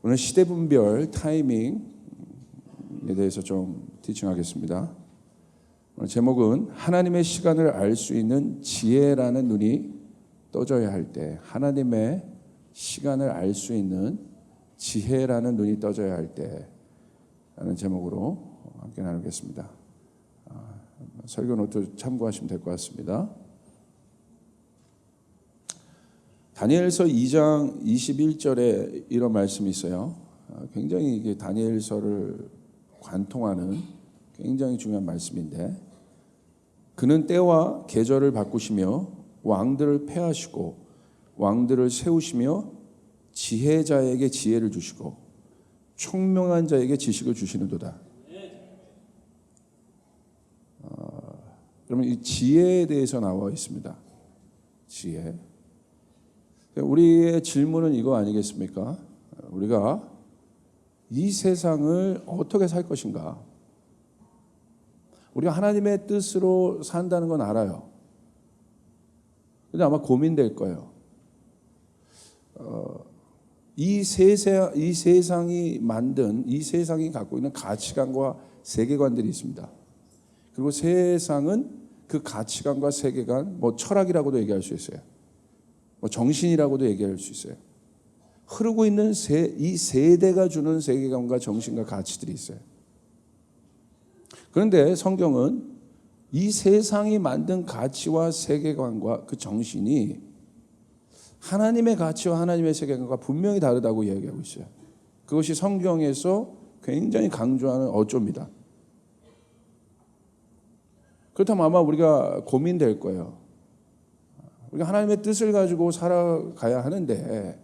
오늘 시대분별 타이밍에 대해서 좀 티칭하겠습니다. 오늘 제목은 하나님의 시간을 알 수 있는 지혜라는 눈이 떠져야 할 때, 하나님의 시간을 알 수 있는 지혜라는 눈이 떠져야 할 때라는 제목으로 함께 나누겠습니다. 설교 노트 참고하시면 될 것 같습니다. 다니엘서 2장 21절에 이런 말씀이 있어요. 굉장히 이게 다니엘서를 관통하는 굉장히 중요한 말씀인데, 그는 때와 계절을 바꾸시며 왕들을 폐하시고 왕들을 세우시며 지혜자에게 지혜를 주시고 총명한 자에게 지식을 주시는도다. 그러면 이 지혜에 대해서 나와 있습니다. 지혜. 우리의 질문은 이거 아니겠습니까? 우리가 이 세상을 어떻게 살 것인가? 우리가 하나님의 뜻으로 산다는 건 알아요. 근데 아마 고민될 거예요. 이 세상이 만든, 이 세상이 갖고 있는 가치관과 세계관들이 있습니다. 그리고 세상은 그 가치관과 세계관, 철학이라고도 얘기할 수 있어요. 정신이라고도 얘기할 수 있어요. 흐르고 있는 이 세대가 주는 세계관과 정신과 가치들이 있어요. 그런데 성경은 이 세상이 만든 가치와 세계관과 그 정신이 하나님의 가치와 하나님의 세계관과 분명히 다르다고 이야기하고 있어요. 그것이 성경에서 굉장히 강조하는 어조입니다. 그렇다면 아마 우리가 고민될 거예요. 우리가 하나님의 뜻을 가지고 살아가야 하는데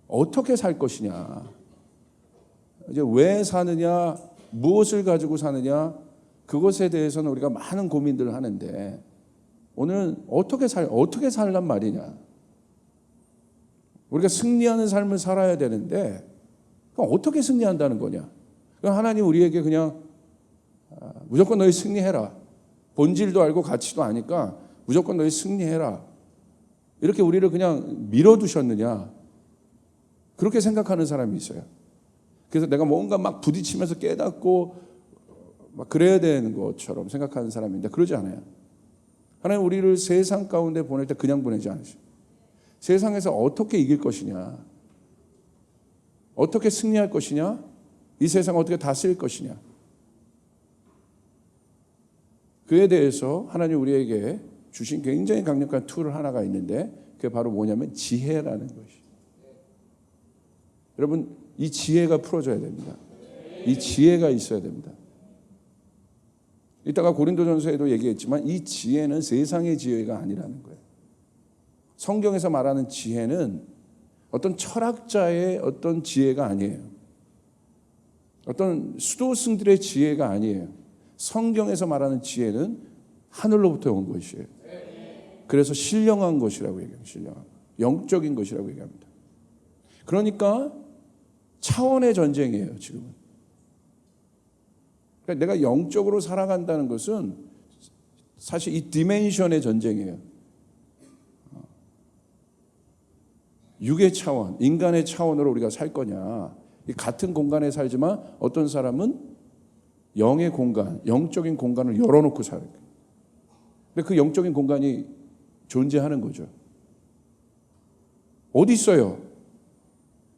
어떻게 살 것이냐, 이제 왜 사느냐, 무엇을 가지고 사느냐, 그것에 대해서는 우리가 많은 고민들을 하는데, 오늘은 어떻게 살란 말이냐. 우리가 승리하는 삶을 살아야 되는데 그럼 어떻게 승리한다는 거냐. 하나님 우리에게 그냥 무조건 너희 승리해라, 본질도 알고 가치도 아니까 무조건 너희 승리해라, 이렇게 우리를 그냥 밀어두셨느냐, 그렇게 생각하는 사람이 있어요. 그래서 내가 뭔가 막 부딪히면서 깨닫고 막 그래야 되는 것처럼 생각하는 사람인데 그러지 않아요. 하나님 우리를 세상 가운데 보낼 때 그냥 보내지 않으셔. 세상에서 어떻게 이길 것이냐, 어떻게 승리할 것이냐, 이 세상을 어떻게 다스릴 것이냐, 그에 대해서 하나님 우리에게 주신 굉장히 강력한 툴 하나가 있는데, 그게 바로 뭐냐면 지혜라는 것이. 여러분, 이 지혜가 풀어져야 됩니다. 이 지혜가 있어야 됩니다. 이따가 고린도전서에도 얘기했지만 이 지혜는 세상의 지혜가 아니라는 거예요. 성경에서 말하는 지혜는 어떤 철학자의 어떤 지혜가 아니에요. 어떤 수도승들의 지혜가 아니에요. 성경에서 말하는 지혜는 하늘로부터 온 것이에요. 그래서 신령한 것이라고 얘기합니다. 신령한, 영적인 것이라고 얘기합니다. 그러니까 차원의 전쟁이에요, 지금은. 그러니까 내가 영적으로 살아간다는 것은 사실 이 디멘션의 전쟁이에요. 육의 차원, 인간의 차원으로 우리가 살 거냐. 같은 공간에 살지만 어떤 사람은 영의 공간, 영적인 공간을 열어놓고 살아요. 근데 그 영적인 공간이 존재하는 거죠. 어디 있어요?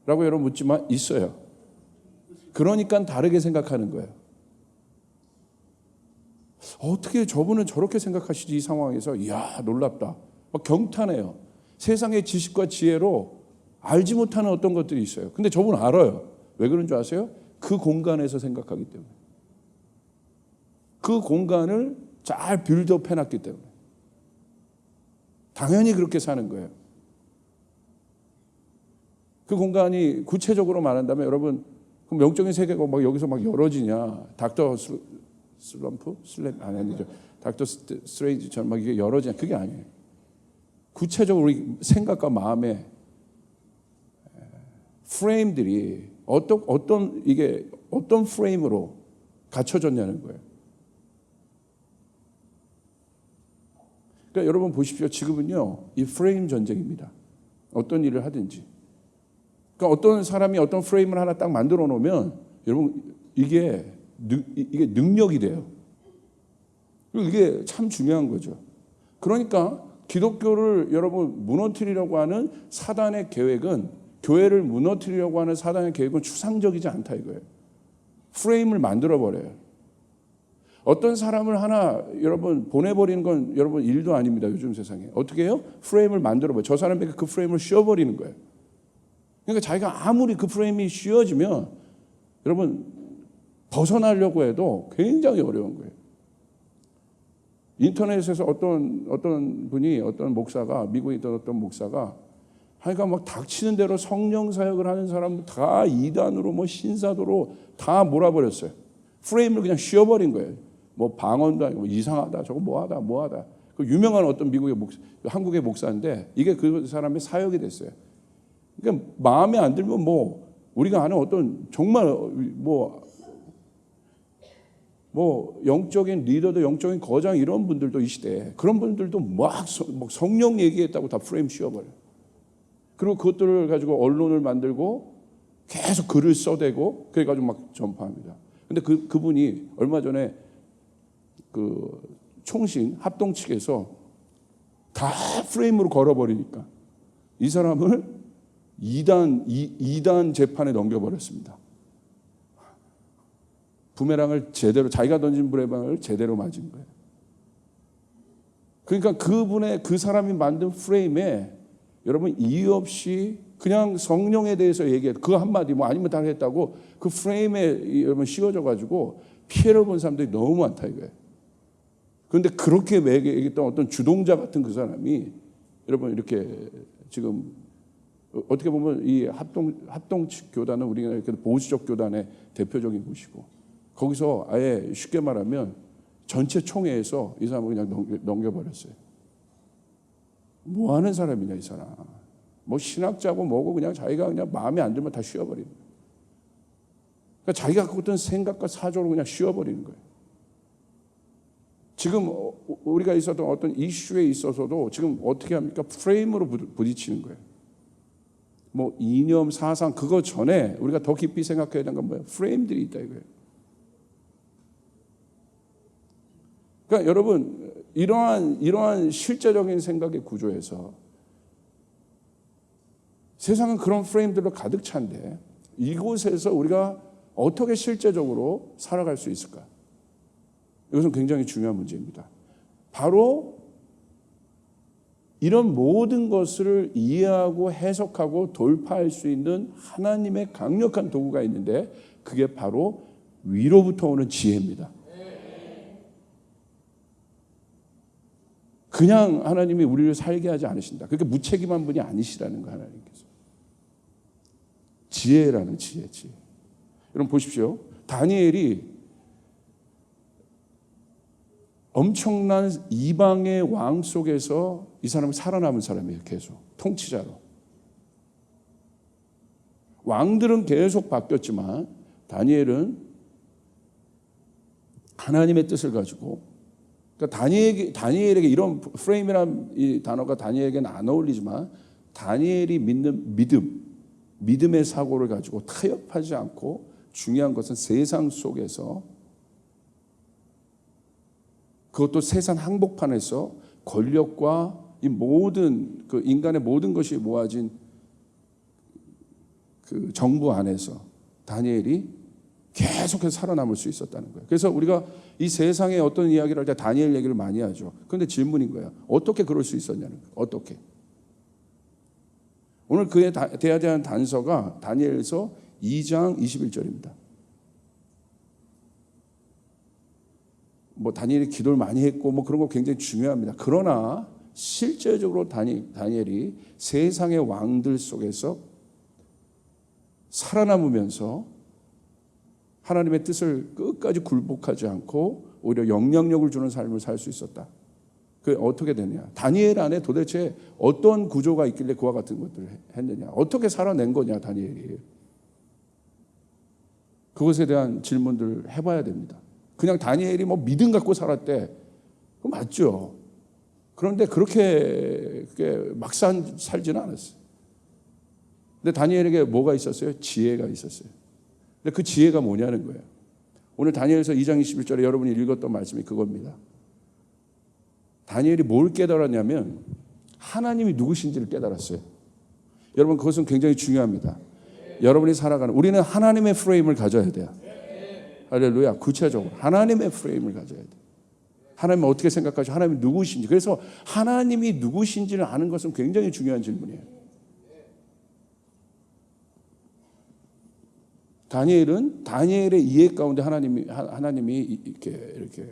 라고 여러분 묻지만 있어요. 그러니까 다르게 생각하는 거예요. 어떻게 저분은 저렇게 생각하시지, 이 상황에서. 이야, 놀랍다. 막 경탄해요. 세상의 지식과 지혜로 알지 못하는 어떤 것들이 있어요. 근데 저분은 알아요. 왜 그런 줄 아세요? 그 공간에서 생각하기 때문에. 그 공간을 잘 빌드업 해놨기 때문에. 당연히 그렇게 사는 거예요. 그 공간이 구체적으로 말한다면, 여러분, 그럼 영적인 세계가 막 여기서 막 열어지냐? 닥터 슬럼프? 아니죠. 닥터 스트레인지처럼 막 이게 열어지냐? 그게 아니에요. 구체적으로 우리 생각과 마음의 프레임들이 어떤 프레임으로 갖춰졌냐는 거예요. 그러니까 여러분 보십시오. 지금은요, 이 프레임 전쟁입니다. 어떤 일을 하든지. 그러니까 어떤 사람이 어떤 프레임을 하나 딱 만들어 놓으면 여러분 이게 능력이 돼요. 그리고 이게 참 중요한 거죠. 그러니까 기독교를 여러분 무너뜨리려고 하는 사단의 계획은, 교회를 무너뜨리려고 하는 사단의 계획은 추상적이지 않다 이거예요. 프레임을 만들어 버려요. 어떤 사람을 하나 여러분 보내버리는 건 여러분 일도 아닙니다. 요즘 세상에. 어떻게 해요? 프레임을 만들어 버려요. 저 사람에게 그 프레임을 씌워버리는 거예요. 그러니까 자기가 아무리 그 프레임이 씌워지면 여러분 벗어나려고 해도 굉장히 어려운 거예요. 인터넷에서 어떤 분이, 어떤 목사가, 미국에 있던 어떤 목사가 하여간 막 닥치는 대로 성령 사역을 하는 사람 다 이단으로 뭐 신사도로 다 몰아버렸어요. 프레임을 그냥 씌워버린 거예요. 뭐 방언도 아니고 뭐 이상하다, 저거 뭐하다. 그 유명한 어떤 미국의 한국의 목사인데 이게 그 사람의 사역이 됐어요. 그러니까 마음에 안 들면 뭐 우리가 아는 어떤 정말 뭐 영적인 리더도 영적인 거장 이런 분들도 이 시대에 그런 분들도 막 성령 얘기했다고 다 프레임 씌워버려요. 그리고 그것들을 가지고 언론을 만들고 계속 글을 써대고 그래가지고 막 전파합니다. 근데 그분이 얼마 전에 그 총신 합동 측에서 다 프레임으로 걸어버리니까 이 사람을 이단 재판에 넘겨버렸습니다. 부메랑을 제대로, 자기가 던진 부메랑을 제대로 맞은 거예요. 그러니까 그 사람이 만든 프레임에 여러분 이유 없이 그냥 성령에 대해서 얘기해 그 한마디 뭐 아니면 다 했다고 그 프레임에 여러분 씌워져 가지고 피해를 본 사람들이 너무 많다 이거예요. 그런데 그렇게 얘기했던 어떤 주동자 같은 그 사람이 여러분 이렇게 지금 어떻게 보면 이 합동측 교단은 우리가 이렇게 보수적 교단의 대표적인 곳이고 거기서 아예 쉽게 말하면 전체 총회에서 이 사람을 그냥 넘겨버렸어요. 뭐 하는 사람이냐 이 사람. 뭐 신학자고 뭐고 그냥 자기가 그냥 마음에 안 들면 다 씌워버리는 거예요. 그러니까 자기가 갖고 있던 생각과 사조를 그냥 씌워버리는 거예요. 지금 우리가 있었던 어떤 이슈에 있어서도 지금 어떻게 합니까? 프레임으로 부딪히는 거예요. 뭐 이념, 사상 그거 전에 우리가 더 깊이 생각해야 되는 건 뭐예요? 프레임들이 있다 이거예요. 그러니까 여러분 이러한 실제적인 생각의 구조에서 세상은 그런 프레임들로 가득 찬데 이곳에서 우리가 어떻게 실제적으로 살아갈 수 있을까? 이것은 굉장히 중요한 문제입니다. 바로 이런 모든 것을 이해하고 해석하고 돌파할 수 있는 하나님의 강력한 도구가 있는데 그게 바로 위로부터 오는 지혜입니다. 그냥 하나님이 우리를 살게 하지 않으신다. 그렇게 무책임한 분이 아니시라는 거 하나님께서. 지혜라는 지혜. 여러분 보십시오. 다니엘이 엄청난 이방의 왕 속에서 이 사람은 살아남은 사람이에요. 계속 통치자로. 왕들은 계속 바뀌었지만 다니엘은 하나님의 뜻을 가지고 그러니까 다니엘에게 이런 프레임이라는 이 단어가 다니엘에게는 안 어울리지만 다니엘이 믿는 믿음의 사고를 가지고 타협하지 않고 중요한 것은 세상 속에서 그것도 세상 한복판에서 권력과 이 모든 그 인간의 모든 것이 모아진 그 정부 안에서 다니엘이 계속해서 살아남을 수 있었다는 거예요. 그래서 우리가 이 세상의 어떤 이야기를 할 때 다니엘 얘기를 많이 하죠. 그런데 질문인 거예요. 어떻게 그럴 수 있었냐는 거예요. 어떻게? 오늘 그에 대한 단서가 다니엘서 2장 21절입니다. 뭐 다니엘이 기도를 많이 했고 뭐 그런 거 굉장히 중요합니다. 그러나 실제적으로 다니엘이 세상의 왕들 속에서 살아남으면서 하나님의 뜻을 끝까지 굴복하지 않고 오히려 영향력을 주는 삶을 살 수 있었다. 그게 어떻게 되냐? 다니엘 안에 도대체 어떤 구조가 있길래 그와 같은 것들을 했느냐? 어떻게 살아낸 거냐 다니엘이? 그것에 대한 질문들을 해봐야 됩니다. 그냥 다니엘이 뭐 믿음 갖고 살았대. 그거 맞죠. 그런데 그렇게 막상 살지는 않았어요. 근데 다니엘에게 뭐가 있었어요? 지혜가 있었어요. 근데 그 지혜가 뭐냐는 거예요. 오늘 다니엘서 2장 21절에 여러분이 읽었던 말씀이 그겁니다. 다니엘이 뭘 깨달았냐면 하나님이 누구신지를 깨달았어요. 여러분 그것은 굉장히 중요합니다. 여러분이 살아가는, 우리는 하나님의 프레임을 가져야 돼요. 할렐루야. 구체적으로 하나님의 프레임을 가져야 돼요. 하나님은 어떻게 생각하시고 하나님이 누구신지. 그래서 하나님이 누구신지를 아는 것은 굉장히 중요한 질문이에요. 다니엘은 다니엘의 이해 가운데 하나님이 이렇게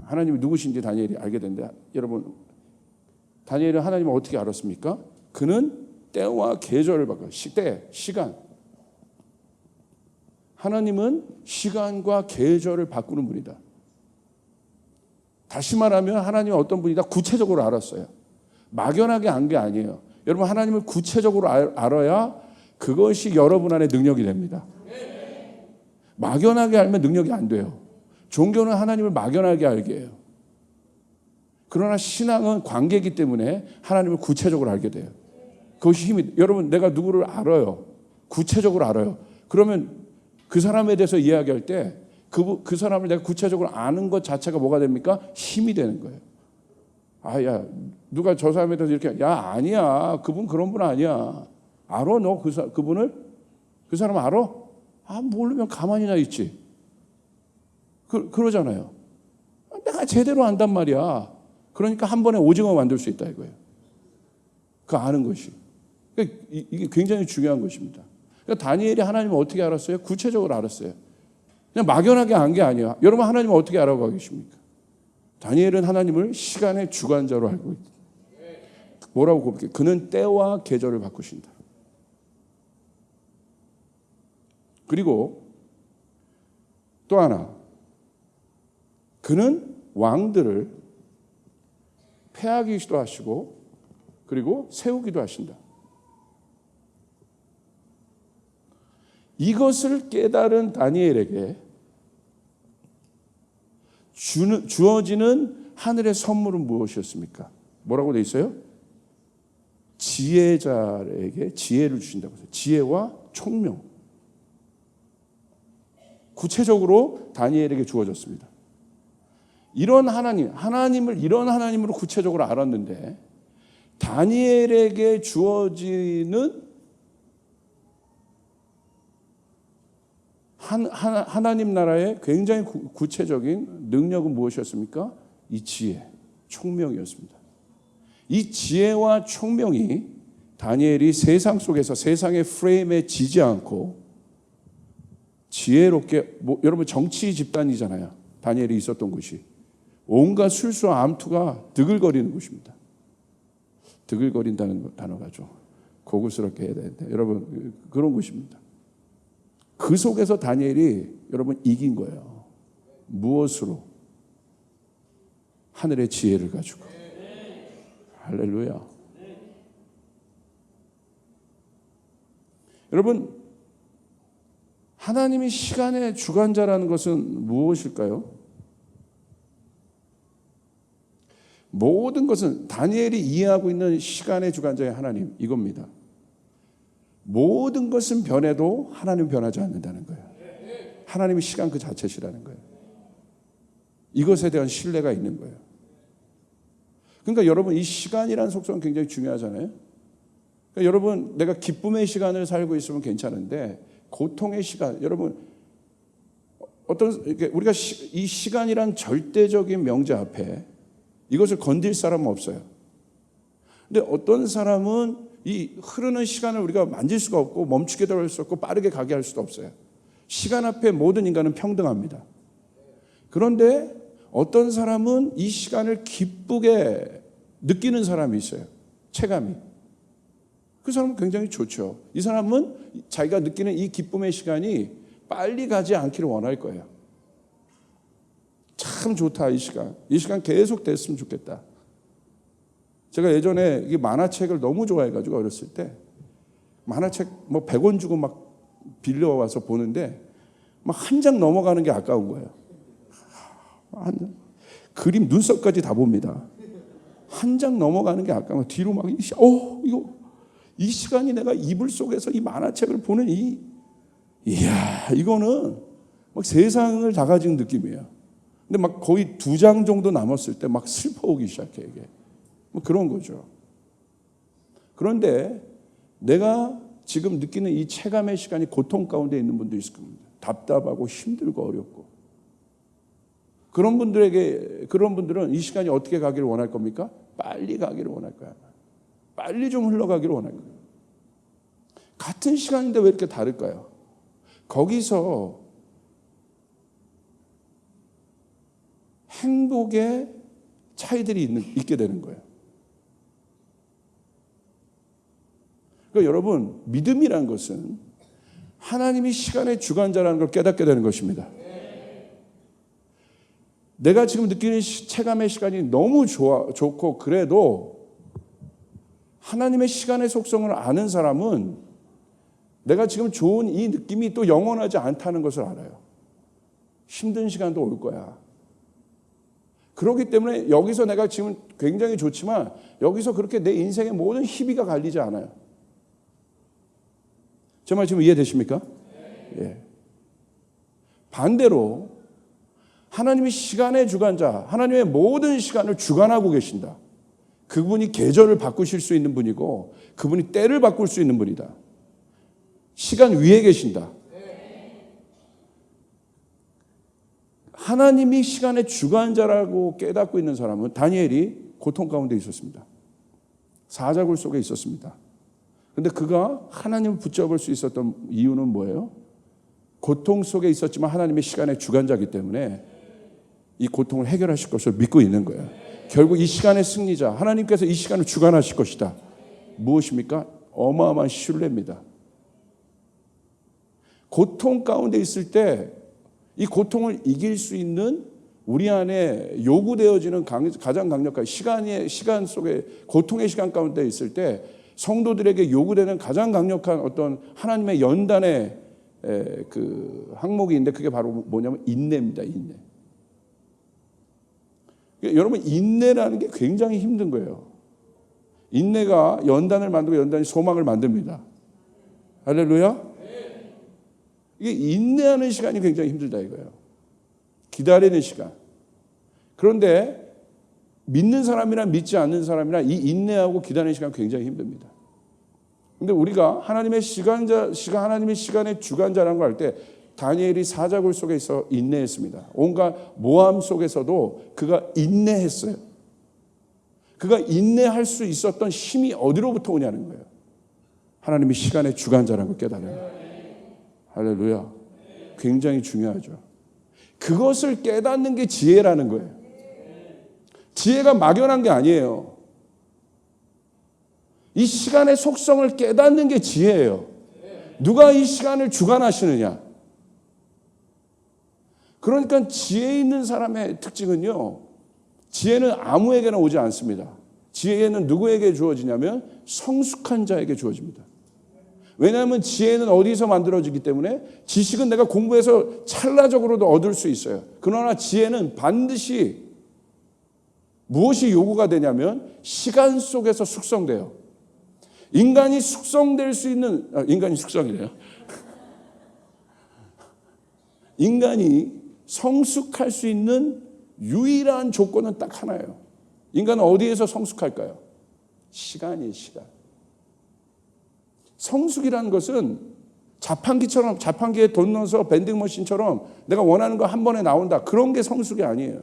하나님이 누구신지 다니엘이 알게 된다. 여러분, 다니엘은 하나님을 어떻게 알았습니까? 그는 때와 계절을 바꿔. 시간. 하나님은 시간과 계절을 바꾸는 분이다. 다시 말하면 하나님은 어떤 분이다? 구체적으로 알았어요. 막연하게 안 게 아니에요. 여러분, 하나님을 구체적으로 알아야 그것이 여러분 안에 능력이 됩니다. 막연하게 알면 능력이 안 돼요. 종교는 하나님을 막연하게 알게 해요. 그러나 신앙은 관계이기 때문에 하나님을 구체적으로 알게 돼요. 그것이 힘이. 여러분, 내가 누구를 알아요. 구체적으로 알아요. 그러면 그 사람에 대해서 이야기할 때 그 사람을 내가 구체적으로 아는 것 자체가 뭐가 됩니까? 힘이 되는 거예요. 아, 야, 누가 저 사람에 대해서 이렇게, 야, 아니야. 그분 그런 분 아니야. 알아? 너 그분을? 그 사람 알아? 아, 모르면 가만히나 있지. 그러잖아요. 내가 제대로 안단 말이야. 그러니까 한 번에 오징어 만들 수 있다 이거예요. 그 아는 것이. 이게 굉장히 중요한 것입니다. 그러니까 다니엘이 하나님을 어떻게 알았어요? 구체적으로 알았어요. 그냥 막연하게 안 게 아니에요. 여러분, 하나님을 어떻게 알아가고 계십니까? 다니엘은 하나님을 시간의 주관자로 알고 있다. 뭐라고 고백해요? 그는 때와 계절을 바꾸신다. 그리고 또 하나, 그는 왕들을 패하기도 하시고 그리고 세우기도 하신다. 이것을 깨달은 다니엘에게 주어지는 하늘의 선물은 무엇이었습니까? 뭐라고 돼 있어요? 지혜자에게 지혜를 주신다고 해서 지혜와 총명. 구체적으로 다니엘에게 주어졌습니다. 이런 하나님을 이런 하나님으로 구체적으로 알았는데 다니엘에게 주어지는 하나님 나라의 굉장히 구체적인 능력은 무엇이었습니까? 이 지혜, 총명이었습니다. 이 지혜와 총명이 다니엘이 세상 속에서 세상의 프레임에 지지 않고 지혜롭게, 여러분 정치 집단이잖아요. 다니엘이 있었던 곳이. 온갖 술수와 암투가 드글거리는 곳입니다. 드글거린다는 단어가 좀 고급스럽게 해야 되는데 여러분 그런 곳입니다. 그 속에서 다니엘이 여러분 이긴 거예요. 무엇으로? 하늘의 지혜를 가지고. 할렐루야. 여러분, 하나님이 시간의 주관자라는 것은 무엇일까요? 모든 것은 다니엘이 이해하고 있는 시간의 주관자의 하나님, 이겁니다. 모든 것은 변해도 하나님은 변하지 않는다는 거예요. 하나님이 시간 그 자체시라는 거예요. 이것에 대한 신뢰가 있는 거예요. 그러니까 여러분, 이 시간이라는 속성은 굉장히 중요하잖아요. 그러니까 여러분, 내가 기쁨의 시간을 살고 있으면 괜찮은데 고통의 시간, 여러분 우리가 이 시간이란 절대적인 명제 앞에 이것을 건들 사람은 없어요. 근데 어떤 사람은 이 흐르는 시간을 우리가 만질 수가 없고 멈추게 할 수 없고 빠르게 가게 할 수도 없어요. 시간 앞에 모든 인간은 평등합니다. 그런데 어떤 사람은 이 시간을 기쁘게 느끼는 사람이 있어요. 체감이. 그 사람은 굉장히 좋죠. 이 사람은 자기가 느끼는 이 기쁨의 시간이 빨리 가지 않기를 원할 거예요. 참 좋다, 이 시간. 이 시간 계속 됐으면 좋겠다. 제가 예전에 이 만화책을 너무 좋아해가지고 어렸을 때 만화책 100원 주고 막 빌려와서 보는데 막 한 장 넘어가는 게 아까운 거예요. 그림 눈썹까지 다 봅니다. 한 장 넘어가는 게 아까운 거예요. 뒤로 막 이거 이 시간이 내가 이불 속에서 이 만화책을 보는 이야, 이거는 막 세상을 다 가진 느낌이에요. 근데 막 거의 2장 정도 남았을 때 막 슬퍼오기 시작해, 이게. 뭐 그런 거죠. 그런데 내가 지금 느끼는 이 체감의 시간이 고통 가운데 있는 분도 있을 겁니다. 답답하고 힘들고 어렵고. 그런 분들은 이 시간이 어떻게 가기를 원할 겁니까? 빨리 가기를 원할 거야. 빨리 좀 흘러가기를 원할 거예요. 같은 시간인데 왜 이렇게 다를까요? 거기서 행복의 차이들이 있게 되는 거예요. 그러니까 여러분, 믿음이란 것은 하나님이 시간의 주관자라는 걸 깨닫게 되는 것입니다. 내가 지금 느끼는 체감의 시간이 너무 좋고 그래도 하나님의 시간의 속성을 아는 사람은 내가 지금 좋은 이 느낌이 또 영원하지 않다는 것을 알아요. 힘든 시간도 올 거야. 그렇기 때문에 여기서 내가 지금 굉장히 좋지만 여기서 그렇게 내 인생의 모든 희비가 갈리지 않아요. 제 말 지금 이해되십니까? 예. 반대로 하나님이 시간의 주관자, 하나님의 모든 시간을 주관하고 계신다. 그분이 계절을 바꾸실 수 있는 분이고 그분이 때를 바꿀 수 있는 분이다. 시간 위에 계신다. 하나님이 시간의 주관자라고 깨닫고 있는 사람은 다니엘이 고통 가운데 있었습니다. 사자굴 속에 있었습니다. 그런데 그가 하나님을 붙잡을 수 있었던 이유는 뭐예요? 고통 속에 있었지만 하나님의 시간의 주관자이기 때문에 이 고통을 해결하실 것을 믿고 있는 거예요. 결국 이 시간의 승리자, 하나님께서 이 시간을 주관하실 것이다. 무엇입니까? 어마어마한 신뢰입니다. 고통 가운데 있을 때 이 고통을 이길 수 있는 우리 안에 요구되어지는 가장 강력한 시간 속에 고통의 시간 가운데 있을 때 성도들에게 요구되는 가장 강력한 어떤 하나님의 연단의 그 항목이 있는데 그게 바로 뭐냐면 인내입니다. 인내. 여러분, 인내라는 게 굉장히 힘든 거예요. 인내가 연단을 만들고 연단이 소망을 만듭니다. 할렐루야. 이게 인내하는 시간이 굉장히 힘들다 이거예요. 기다리는 시간. 그런데 믿는 사람이나 믿지 않는 사람이나 이 인내하고 기다리는 시간 굉장히 힘듭니다. 그런데 우리가 하나님의 하나님의 시간의 주관자라는 걸 할 때 다니엘이 사자굴 속에 있어 인내했습니다. 온갖 모함 속에서도 그가 인내했어요. 그가 인내할 수 있었던 힘이 어디로부터 오냐는 거예요. 하나님이 시간의 주관자라는 걸 깨달아요. 할렐루야. 굉장히 중요하죠. 그것을 깨닫는 게 지혜라는 거예요. 지혜가 막연한 게 아니에요. 이 시간의 속성을 깨닫는 게 지혜예요. 누가 이 시간을 주관하시느냐. 그러니까 지혜 있는 사람의 특징은요, 지혜는 아무에게나 오지 않습니다. 지혜는 누구에게 주어지냐면 성숙한 자에게 주어집니다. 왜냐하면 지혜는 어디서 만들어지기 때문에 지식은 내가 공부해서 찰나적으로도 얻을 수 있어요. 그러나 지혜는 반드시 무엇이 요구가 되냐면 시간 속에서 숙성돼요. 인간이 숙성될 수 있는 인간이 숙성이래요. 인간이 성숙할 수 있는 유일한 조건은 딱 하나예요. 인간은 어디에서 성숙할까요? 시간이에요. 시간. 성숙이라는 것은 자판기에 돈 넣어서 밴딩머신처럼 내가 원하는 거 한 번에 나온다. 그런 게 성숙이 아니에요.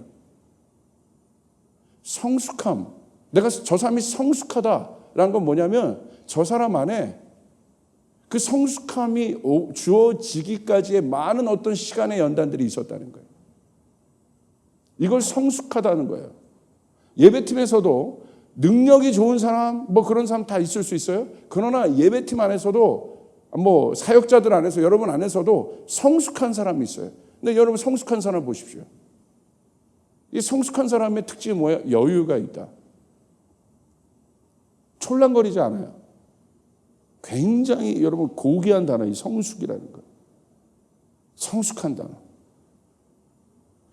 성숙함. 내가 저 사람이 성숙하다라는 건 뭐냐면 저 사람 안에 그 성숙함이 주어지기까지의 많은 어떤 시간의 연단들이 있었다는 거예요. 이걸 성숙하다는 거예요. 예배팀에서도 능력이 좋은 사람, 뭐 그런 사람 다 있을 수 있어요. 그러나 예배팀 안에서도 뭐 사역자들 안에서 여러분 안에서도 성숙한 사람이 있어요. 근데 여러분 성숙한 사람 보십시오. 이 성숙한 사람의 특징이 뭐예요? 여유가 있다. 촐랑거리지 않아요. 굉장히 여러분 고귀한 단어, 이 성숙이라는 거. 성숙한 단어.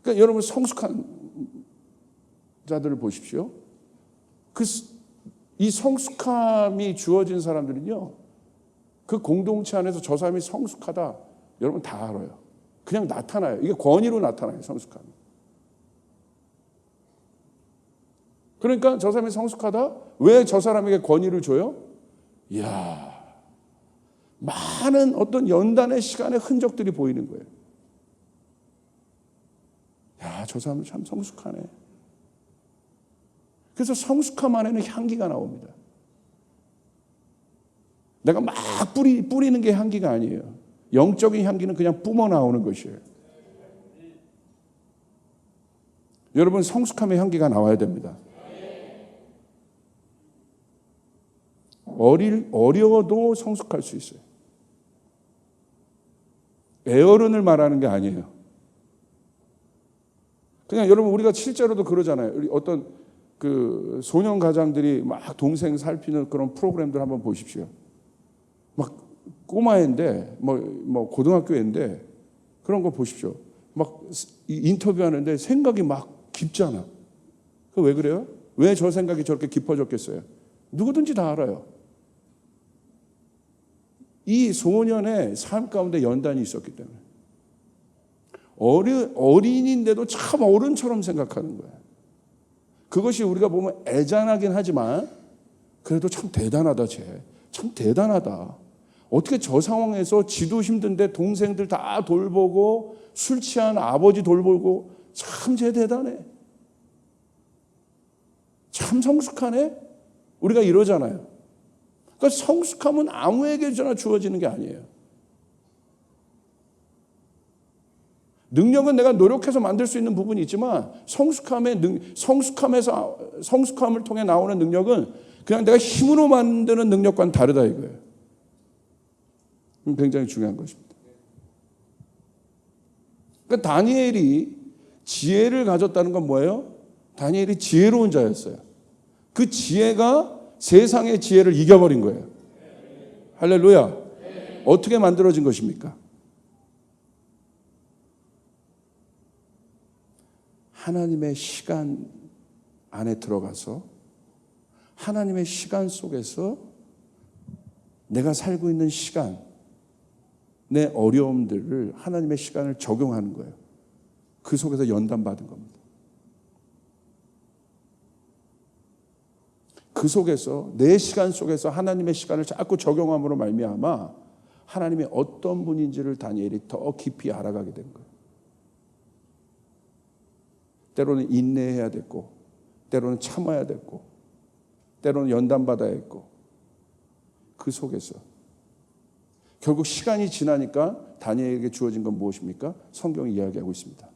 그러니까 여러분 성숙한 자들을 보십시오. 이 성숙함이 주어진 사람들은요, 그 공동체 안에서 저 사람이 성숙하다, 여러분 다 알아요. 그냥 나타나요. 이게 권위로 나타나요, 성숙함이. 그러니까 저 사람이 성숙하다? 왜 저 사람에게 권위를 줘요? 이야, 많은 어떤 연단의 시간의 흔적들이 보이는 거예요. 야, 저 사람은 참 성숙하네. 그래서 성숙함 안에는 향기가 나옵니다. 내가 막 뿌리는 게 향기가 아니에요. 영적인 향기는 그냥 뿜어 나오는 것이에요. 여러분, 성숙함의 향기가 나와야 됩니다. 어려워도 성숙할 수 있어요. 애어른을 말하는 게 아니에요. 그냥 여러분, 우리가 실제로도 그러잖아요. 어떤 그 소년 가장들이 막 동생 살피는 그런 프로그램들 한번 보십시오. 막 꼬마애인데 뭐 고등학교 애인데 그런 거 보십시오. 막 인터뷰하는데 생각이 막 깊잖아. 그 왜 그래요? 왜 저 생각이 저렇게 깊어졌겠어요? 누구든지 다 알아요. 이 소년의 삶 가운데 연단이 있었기 때문에. 어린인데도 참 어른처럼 생각하는 거예요. 그것이 우리가 보면 애잔하긴 하지만 그래도 참 대단하다, 쟤. 참 대단하다. 어떻게 저 상황에서 지도 힘든데 동생들 다 돌보고 술 취한 아버지 돌보고 참 쟤 대단해. 참 성숙하네. 우리가 이러잖아요. 그러니까 성숙함은 아무에게나 주어지는 게 아니에요. 능력은 내가 노력해서 만들 수 있는 부분이 있지만 성숙함을 통해 나오는 능력은 그냥 내가 힘으로 만드는 능력과는 다르다 이거예요. 굉장히 중요한 것입니다. 그러니까 다니엘이 지혜를 가졌다는 건 뭐예요? 다니엘이 지혜로운 자였어요. 그 지혜가 세상의 지혜를 이겨버린 거예요. 할렐루야. 어떻게 만들어진 것입니까? 하나님의 시간 안에 들어가서 하나님의 시간 속에서 내가 살고 있는 시간, 내 어려움들을 하나님의 시간을 적용하는 거예요. 그 속에서 연단받은 겁니다. 그 속에서 내 시간 속에서 하나님의 시간을 자꾸 적용함으로 말미암아 하나님이 어떤 분인지를 다니엘이 더 깊이 알아가게 된 거예요. 때로는 인내해야 됐고, 때로는 참아야 됐고, 때로는 연단받아야 했고, 그 속에서 결국 시간이 지나니까 다니엘에게 주어진 건 무엇입니까? 성경이 이야기하고 있습니다.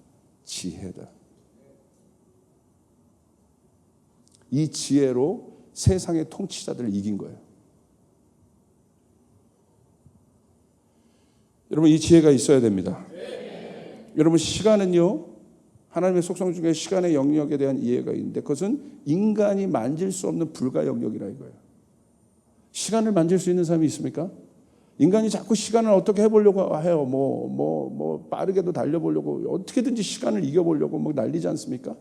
지혜다. 이 지혜로 세상의 통치자들을 이긴 거예요. 여러분, 이 지혜가 있어야 됩니다. 여러분, 시간은요, 하나님의 속성 중에 시간의 영역에 대한 이해가 있는데 그것은 인간이 만질 수 없는 불가 영역이라 이거예요. 시간을 만질 수 있는 사람이 있습니까? 인간이 자꾸 시간을 어떻게 해보려고 해요. 뭐 빠르게도 달려보려고 어떻게든지 시간을 이겨보려고 뭐 난리지 않습니까?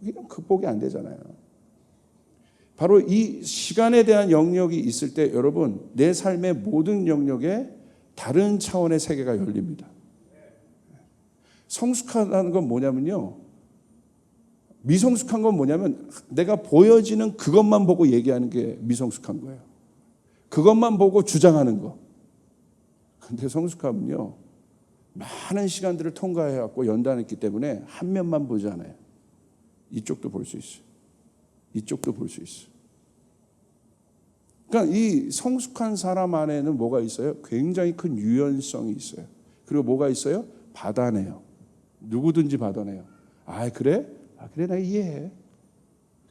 이건 극복이 안 되잖아요. 바로 이 시간에 대한 영역이 있을 때 여러분, 내 삶의 모든 영역에 다른 차원의 세계가 열립니다. 성숙하다는 건 뭐냐면요, 미성숙한 건 뭐냐면 내가 보여지는 그것만 보고 얘기하는 게 미성숙한 거예요. 그것만 보고 주장하는 거. 근데 성숙함은요, 많은 시간들을 통과해왔고 연단했기 때문에 한 면만 보지 않아요. 이쪽도 볼 수 있어요. 이쪽도 볼 수 있어요. 그러니까 이 성숙한 사람 안에는 뭐가 있어요? 굉장히 큰 유연성이 있어요. 그리고 뭐가 있어요? 받아내요. 누구든지 받아내요. 아, 그래? 아, 그래, 나 이해해.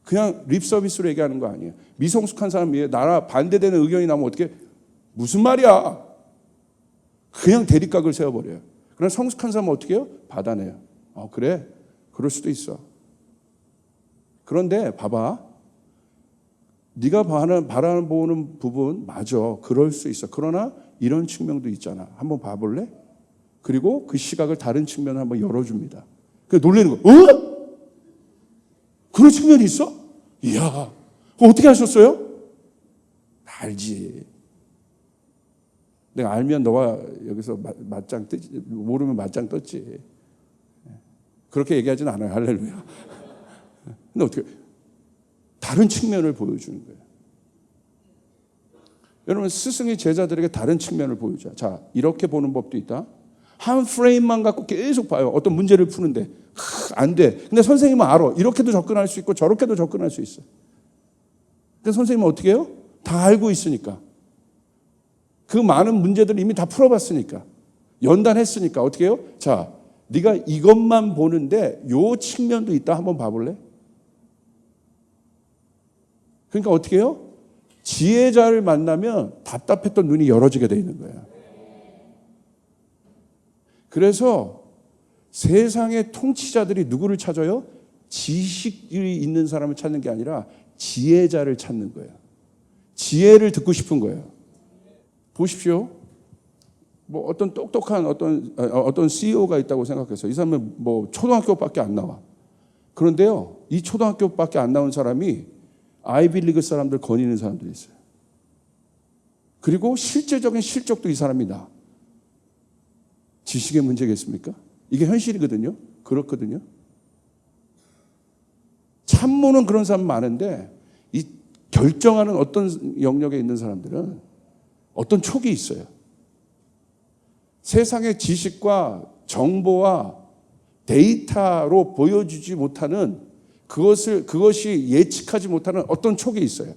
그냥 립 서비스로 얘기하는 거 아니에요. 미성숙한 사람이 나라 반대되는 의견이 나오면 어떻게, 무슨 말이야? 그냥 대립각을 세워버려요. 그러나 성숙한 사람은 어떻게 해요? 받아내요. 그래? 그럴 수도 있어. 그런데 봐봐. 네가 바라보는 부분 맞아. 그럴 수 있어. 그러나 이런 측면도 있잖아. 한번 봐볼래? 그리고 그 시각을 다른 측면을 한번 열어줍니다. 그래서 놀라는 거. 그런 측면이 있어? 이야, 어떻게 하셨어요? 알지. 내가 알면 너가 여기서 맞짱 뜨지. 모르면 맞짱 떴지. 그렇게 얘기하진 않아요. 할렐루야. 근데 어떻게 다른 측면을 보여주는 거예요. 여러분, 스승이 제자들에게 다른 측면을 보여줘요. 자, 이렇게 보는 법도 있다. 한 프레임만 갖고 계속 봐요. 어떤 문제를 푸는데 안 돼. 근데 선생님은 알아. 이렇게도 접근할 수 있고 저렇게도 접근할 수 있어. 근데 선생님은 어떻게 해요? 다 알고 있으니까. 그 많은 문제들을 이미 다 풀어봤으니까. 연단했으니까. 어떻게 해요? 자, 네가 이것만 보는데 요 측면도 있다. 한번 봐볼래? 그러니까 어떻게 해요? 지혜자를 만나면 답답했던 눈이 열어지게 돼 있는 거야. 그래서 세상의 통치자들이 누구를 찾아요? 지식이 있는 사람을 찾는 게 아니라 지혜자를 찾는 거예요. 지혜를 듣고 싶은 거예요. 보십시오. 뭐 어떤 똑똑한 어떤 CEO가 있다고 생각해서 이 사람은 뭐 초등학교밖에 안 나와. 그런데요, 이 초등학교밖에 안 나온 사람이 아이비리그 사람들 거니는 사람들이 있어요. 그리고 실제적인 실적도 이 사람이 나. 지식의 문제겠습니까? 이게 현실이거든요. 그렇거든요. 참모는 그런 사람 많은데 이 결정하는 어떤 영역에 있는 사람들은 어떤 촉이 있어요. 세상의 지식과 정보와 데이터로 보여주지 못하는 그것이 예측하지 못하는 어떤 촉이 있어요.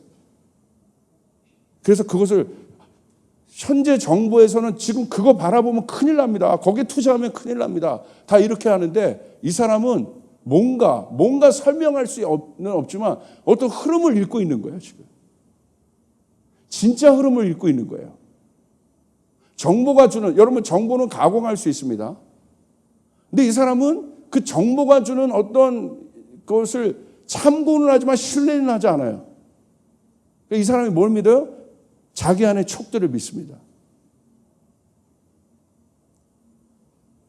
그래서 그것을 현재 정부에서는 지금 그거 바라보면 큰일 납니다. 거기에 투자하면 큰일 납니다. 다 이렇게 하는데 이 사람은 뭔가 설명할 수는 없지만 어떤 흐름을 읽고 있는 거예요, 지금. 진짜 흐름을 읽고 있는 거예요. 정보가 주는, 여러분 정보는 가공할 수 있습니다. 근데 이 사람은 그 정보가 주는 어떤 그것을 참고는 하지만 신뢰는 하지 않아요. 이 사람이 뭘 믿어요? 자기 안의 촉들을 믿습니다.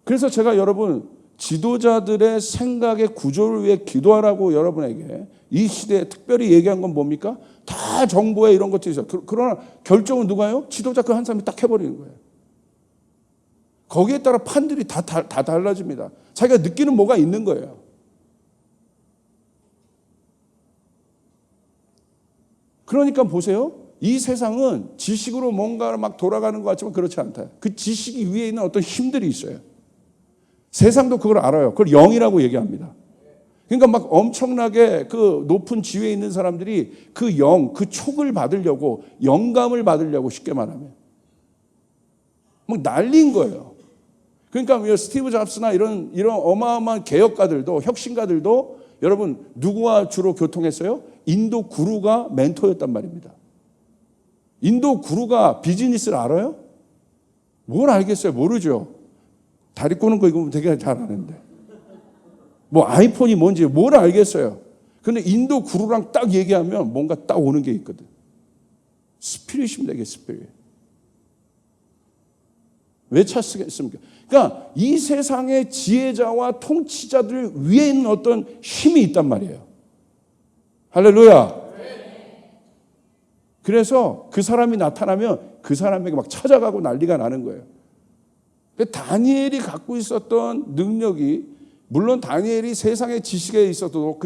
그래서 제가 여러분 지도자들의 생각의 구조를 위해 기도하라고 여러분에게 이 시대에 특별히 얘기한 건 뭡니까? 다 정보에 이런 것들이 있어요. 그러나 결정은 누가요? 지도자 그 한 사람이 딱 해버리는 거예요. 거기에 따라 판들이 다 달라집니다. 자기가 느끼는 뭐가 있는 거예요. 그러니까 보세요. 이 세상은 지식으로 뭔가 막 돌아가는 것 같지만 그렇지 않다. 그 지식이 위에 있는 어떤 힘들이 있어요. 세상도 그걸 알아요. 그걸 영이라고 얘기합니다. 그러니까 막 엄청나게 그 높은 지위에 있는 사람들이 그 촉을 받으려고, 영감을 받으려고 쉽게 말하면 막 난리인 거예요. 그러니까 스티브 잡스나 이런 어마어마한 개혁가들도, 혁신가들도 여러분 누구와 주로 교통했어요? 인도 구루가 멘토였단 말입니다. 인도 구루가 비즈니스를 알아요? 뭘 알겠어요? 모르죠. 다리 꼬는 거 이거 되게 잘 아는데. 뭐 아이폰이 뭔지 뭘 알겠어요. 근데 인도 구루랑 딱 얘기하면 뭔가 딱 오는 게 있거든. 스피릿입니다, 이게 스피릿. 왜 찾겠습니까? 그러니까 이 세상의 지혜자와 통치자들 위에 있는 어떤 힘이 있단 말이에요. 할렐루야. 그래서 그 사람이 나타나면 그 사람에게 막 찾아가고 난리가 나는 거예요. 다니엘이 갖고 있었던 능력이, 물론 다니엘이 세상의 지식에 있어도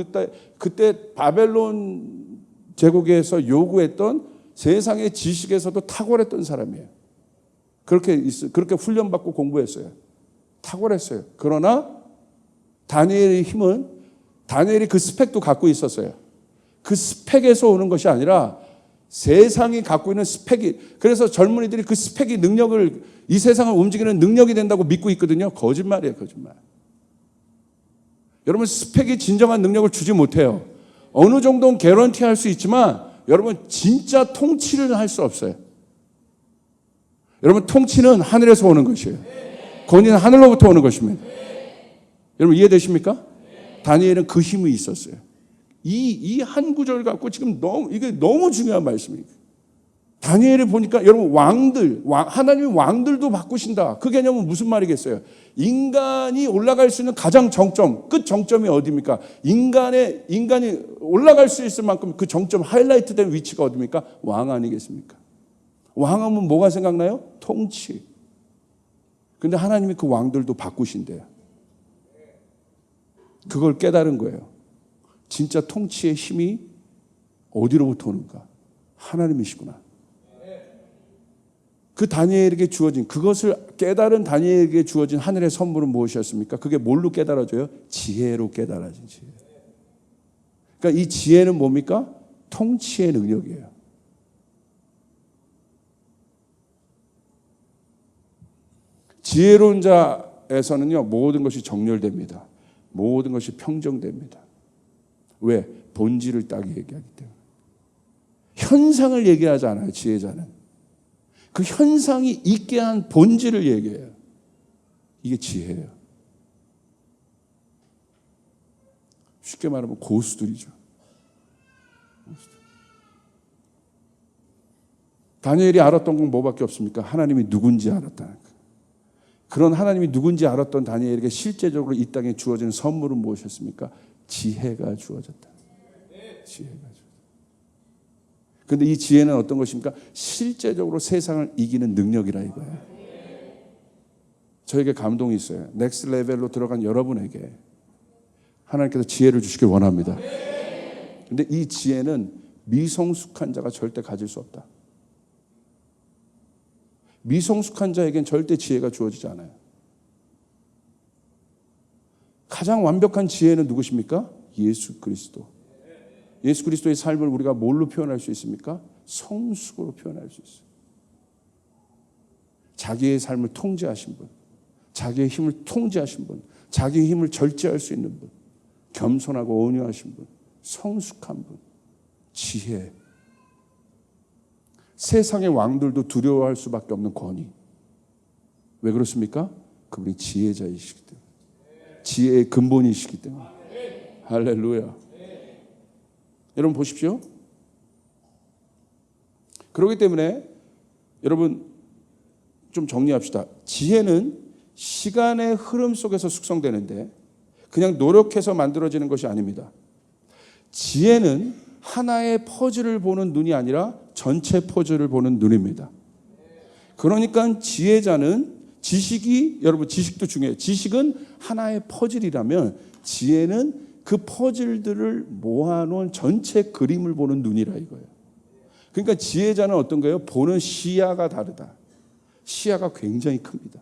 그때 바벨론 제국에서 요구했던 세상의 지식에서도 탁월했던 사람이에요. 그렇게 훈련받고 공부했어요. 탁월했어요. 그러나 다니엘의 힘은, 다니엘이 그 스펙도 갖고 있었어요. 그 스펙에서 오는 것이 아니라 세상이 갖고 있는 스펙이, 그래서 젊은이들이 그 스펙이 능력을, 이 세상을 움직이는 능력이 된다고 믿고 있거든요. 거짓말이에요, 거짓말. 여러분 스펙이 진정한 능력을 주지 못해요. 어느 정도는 개런티 할 수 있지만 여러분 진짜 통치를 할 수 없어요. 여러분 통치는 하늘에서 오는 것이에요. 권위는 하늘로부터 오는 것입니다. 여러분 이해되십니까? 다니엘은 그 힘이 있었어요. 이 한 구절 갖고 지금 이게 너무 중요한 말씀이에요. 다니엘을 보니까 여러분 하나님이 왕들도 바꾸신다. 그 개념은 무슨 말이겠어요? 인간이 올라갈 수 있는 가장 정점, 끝 정점이 어디입니까? 인간이 올라갈 수 있을 만큼 그 정점 하이라이트 된 위치가 어디입니까? 왕 아니겠습니까? 왕하면 뭐가 생각나요? 통치. 근데 하나님이 그 왕들도 바꾸신대요. 그걸 깨달은 거예요. 진짜 통치의 힘이 어디로부터 오는가? 하나님이시구나. 그 다니엘에게 주어진, 그것을 깨달은 다니엘에게 주어진 하늘의 선물은 무엇이었습니까? 그게 뭘로 깨달아져요? 지혜로 깨달아진 지혜. 그러니까 이 지혜는 뭡니까? 통치의 능력이에요. 지혜로운 자에서는요, 모든 것이 정렬됩니다. 모든 것이 평정됩니다. 왜? 본질을 딱 얘기하기 때문에. 현상을 얘기하지 않아요, 지혜자는. 그 현상이 있게 한 본질을 얘기해요. 이게 지혜예요. 쉽게 말하면 고수들이죠. 다니엘이 알았던 건 뭐밖에 없습니까? 하나님이 누군지 알았다는 거. 그런 하나님이 누군지 알았던 다니엘에게 실제적으로 이 땅에 주어진 선물은 무엇이었습니까? 지혜가 주어졌다. 지혜가 주어졌다. 그런데 이 지혜는 어떤 것입니까? 실제적으로 세상을 이기는 능력이라 이거예요. 저에게 감동이 있어요. 넥스트 레벨로 들어간 여러분에게 하나님께서 지혜를 주시길 원합니다. 그런데 이 지혜는 미성숙한 자가 절대 가질 수 없다. 미성숙한 자에겐 절대 지혜가 주어지지 않아요. 가장 완벽한 지혜는 누구십니까? 예수 그리스도. 예수 그리스도의 삶을 우리가 뭘로 표현할 수 있습니까? 성숙으로 표현할 수 있어요. 자기의 삶을 통제하신 분, 자기의 힘을 통제하신 분, 자기의 힘을 절제할 수 있는 분, 겸손하고 온유하신 분, 성숙한 분, 지혜. 세상의 왕들도 두려워할 수밖에 없는 권위. 왜 그렇습니까? 그분이 지혜자이시기 때문에. 지혜의 근본이시기 때문에. 할렐루야. 여러분 보십시오. 그렇기 때문에 여러분 좀 정리합시다. 지혜는 시간의 흐름 속에서 숙성되는데 그냥 노력해서 만들어지는 것이 아닙니다. 지혜는 하나의 퍼즐을 보는 눈이 아니라 전체 퍼즐을 보는 눈입니다. 그러니까 지혜자는 여러분 지식도 중요해요. 지식은 하나의 퍼즐이라면 지혜는 그 퍼즐들을 모아놓은 전체 그림을 보는 눈이라 이거예요. 그러니까 지혜자는 어떤 거예요? 보는 시야가 다르다. 시야가 굉장히 큽니다.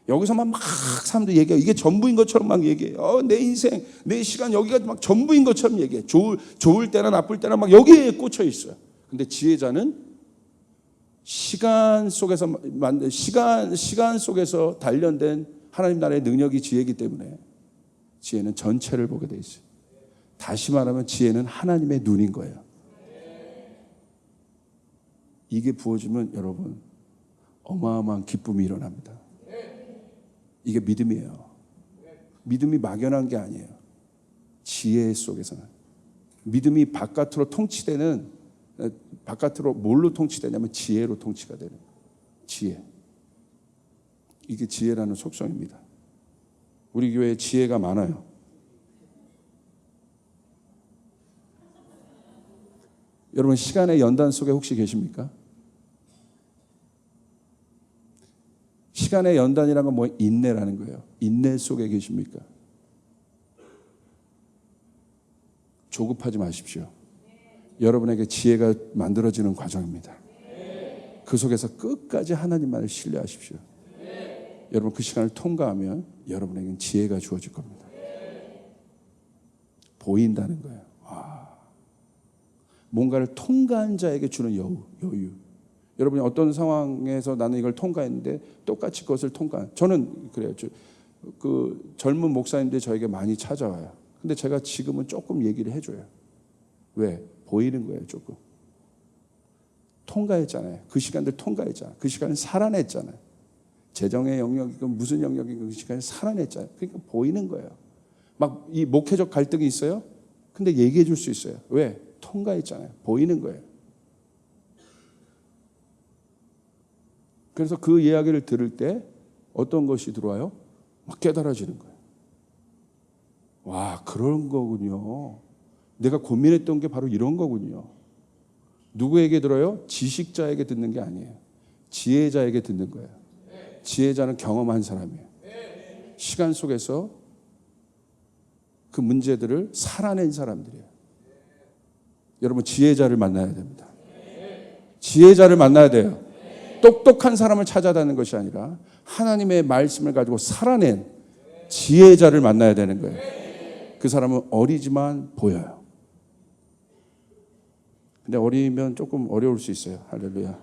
여기서만 막 사람들 얘기해요. 이게 전부인 것처럼 막 얘기해요. 내 인생, 내 시간 여기가 막 전부인 것처럼 얘기해. 좋을 때나 나쁠 때나 막 여기에 꽂혀 있어요. 근데 지혜자는 시간 속에서 단련된 하나님 나라의 능력이 지혜이기 때문에 지혜는 전체를 보게 돼 있어요. 다시 말하면 지혜는 하나님의 눈인 거예요. 이게 부어지면 여러분 어마어마한 기쁨이 일어납니다. 이게 믿음이에요. 믿음이 막연한 게 아니에요. 지혜 속에서는. 믿음이 바깥으로 뭘로 통치되냐면 지혜로 통치가 되는 거예요. 지혜. 이게 지혜라는 속성입니다. 우리 교회에 지혜가 많아요. 여러분 시간의 연단 속에 혹시 계십니까? 시간의 연단이라는 건 뭐 인내라는 거예요. 인내 속에 계십니까? 조급하지 마십시오. 여러분에게 지혜가 만들어지는 과정입니다. 그 속에서 끝까지 하나님만을 신뢰하십시오. 여러분 그 시간을 통과하면 여러분에게는 지혜가 주어질 겁니다. 보인다는 거예요. 뭔가를 통과한 자에게 주는 여유. 여러분이 어떤 상황에서 나는 이걸 통과했는데 똑같이 그것을 저는 그래요. 그 젊은 목사님들이 저에게 많이 찾아와요. 근데 제가 지금은 조금 얘기를 해줘요. 왜? 보이는 거예요. 조금. 통과했잖아요. 그 시간들 통과했잖아요. 그 시간을 살아냈잖아요. 재정의 영역이건 무슨 영역이건 그 시간을 살아냈잖아요. 그러니까 보이는 거예요. 막 이 목회적 갈등이 있어요. 근데 얘기해 줄 수 있어요. 왜? 통과했잖아요. 보이는 거예요. 그래서 그 이야기를 들을 때 어떤 것이 들어와요? 막 깨달아지는 거예요. 와, 그런 거군요. 내가 고민했던 게 바로 이런 거군요. 누구에게 들어요? 지식자에게 듣는 게 아니에요. 지혜자에게 듣는 거예요. 지혜자는 경험한 사람이에요. 시간 속에서 그 문제들을 살아낸 사람들이에요. 여러분, 지혜자를 만나야 됩니다. 지혜자를 만나야 돼요. 똑똑한 사람을 찾아다니는 것이 아니라 하나님의 말씀을 가지고 살아낸 지혜자를 만나야 되는 거예요. 그 사람은 어리지만 보여요. 근데 어리면 조금 어려울 수 있어요. 할렐루야.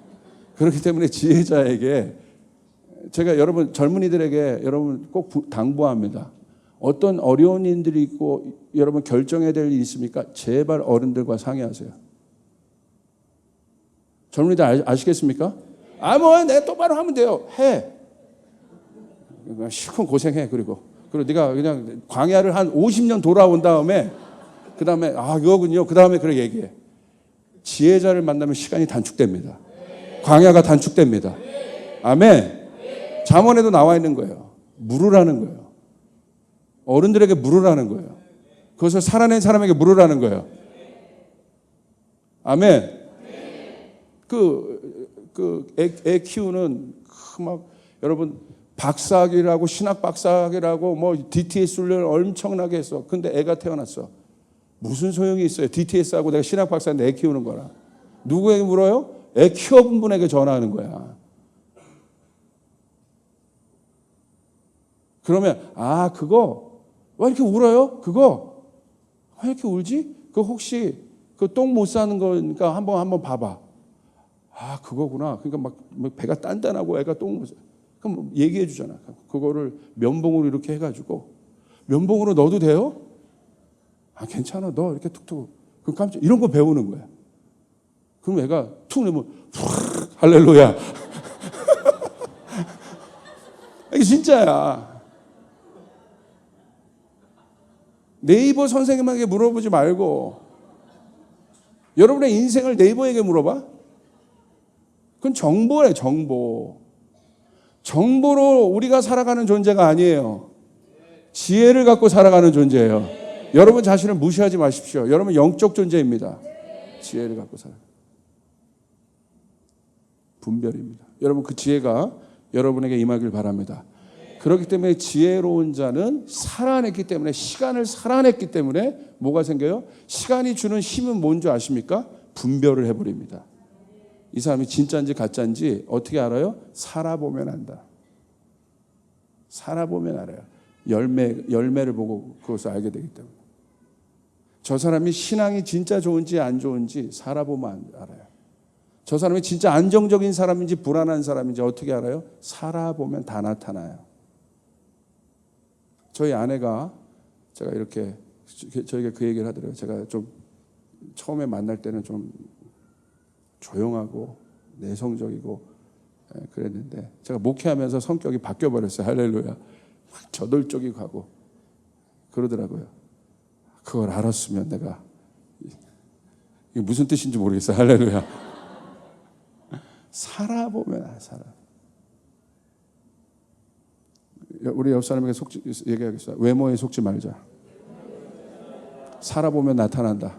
그렇기 때문에 지혜자에게 제가 여러분 젊은이들에게 여러분 꼭 당부합니다. 어떤 어려운 일들이 있고 여러분 결정해야 될 일이 있습니까? 제발 어른들과 상의하세요. 젊은이들 아시겠습니까? 뭐 내가 똑바로 하면 돼요. 해. 실컷 고생해. 그리고 네가 그냥 광야를 한 50년 돌아온 다음에 그 다음에 이거군요. 그 다음에 그렇게 얘기해. 지혜자를 만나면 시간이 단축됩니다. 광야가 단축됩니다. 아멘. 잠언에도 나와 있는 거예요. 물으라는 거예요. 어른들에게 물으라는 거예요. 그것을 살아낸 사람에게 물으라는 거예요. 아멘. 애 키우는 막 여러분 박사학위라고 신학 박사학위라고 뭐 DTS 훈련을 엄청나게 했어. 근데 애가 태어났어. 무슨 소용이 있어요? DTS하고 내가 신학 박사인데 애 키우는 거라. 누구에게 물어요? 애 키워본 분에게 전화하는 거야. 그러면 그거 왜 이렇게 울어요? 그거 왜 이렇게 울지? 그거 혹시 그 똥 못 싸는 거니까 한번 봐봐. 그거구나. 그러니까 막 배가 단단하고 애가 똥 못 싸. 그럼 얘기해 주잖아. 그거를 면봉으로 이렇게 해가지고 면봉으로 넣어도 돼요? 괜찮아. 너 이렇게 툭툭. 그 깜짝 이런 거 배우는 거야. 그럼 애가 툭 내면 할렐루야. 이게 진짜야. 네이버 선생님에게 물어보지 말고 여러분의 인생을 네이버에게 물어봐. 그건 정보래, 정보. 정보로 우리가 살아가는 존재가 아니에요. 지혜를 갖고 살아가는 존재예요. 여러분 자신을 무시하지 마십시오. 여러분 영적 존재입니다. 지혜를 갖고 살아요. 분별입니다. 여러분 그 지혜가 여러분에게 임하길 바랍니다. 그렇기 때문에 지혜로운 자는 살아냈기 때문에 시간을 살아냈기 때문에 뭐가 생겨요? 시간이 주는 힘은 뭔지 아십니까? 분별을 해버립니다. 이 사람이 진짜인지 가짜인지 어떻게 알아요? 살아보면 안다. 살아보면 알아요. 열매를 보고 그것을 알게 되기 때문에. 저 사람이 신앙이 진짜 좋은지 안 좋은지 살아보면 알아요. 저 사람이 진짜 안정적인 사람인지 불안한 사람인지 어떻게 알아요? 살아보면 다 나타나요. 저희 아내가 제가 이렇게 저에게 그 얘기를 하더라고요. 제가 좀 처음에 만날 때는 좀 조용하고 내성적이고 그랬는데 제가 목회하면서 성격이 바뀌어버렸어요. 할렐루야. 막 저돌적이고 가고 그러더라고요. 그걸 알았으면 내가 이게 무슨 뜻인지 모르겠어요. 할렐루야. 살아보면 살아. 우리 옆 사람에게 얘기하겠어요. 외모에 속지 말자. 살아보면 나타난다.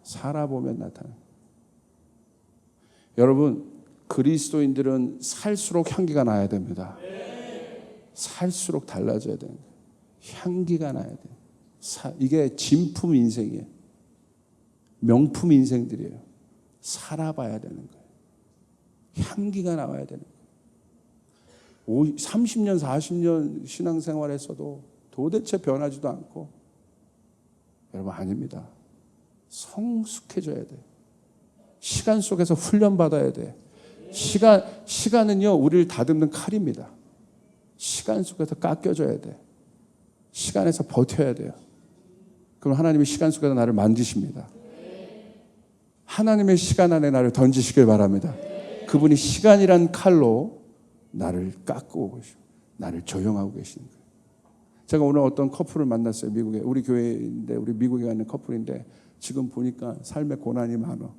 살아보면 나타난다. 여러분 그리스도인들은 살수록 향기가 나야 됩니다. 살수록 달라져야 됩니다. 향기가 나야 돼요. 이게 진품 인생이에요. 명품 인생들이에요. 살아봐야 되는 거예요. 향기가 나와야 되는 거예요. 30년, 40년 신앙생활에서도 도대체 변하지도 않고 여러분 아닙니다. 성숙해져야 돼요. 시간 속에서 훈련받아야 돼요. 시간은요 우리를 다듬는 칼입니다. 시간 속에서 깎여져야 돼요. 시간에서 버텨야 돼요. 그럼 하나님이 시간 속에서 나를 만드십니다. 하나님의 시간 안에 나를 던지시길 바랍니다. 그분이 시간이란 칼로 나를 깎고 계시고 나를 조용하고 계시는 거예요. 제가 오늘 어떤 커플을 만났어요. 미국에. 우리 교회인데 우리 미국에 있는 커플인데 지금 보니까 삶의 고난이 많아.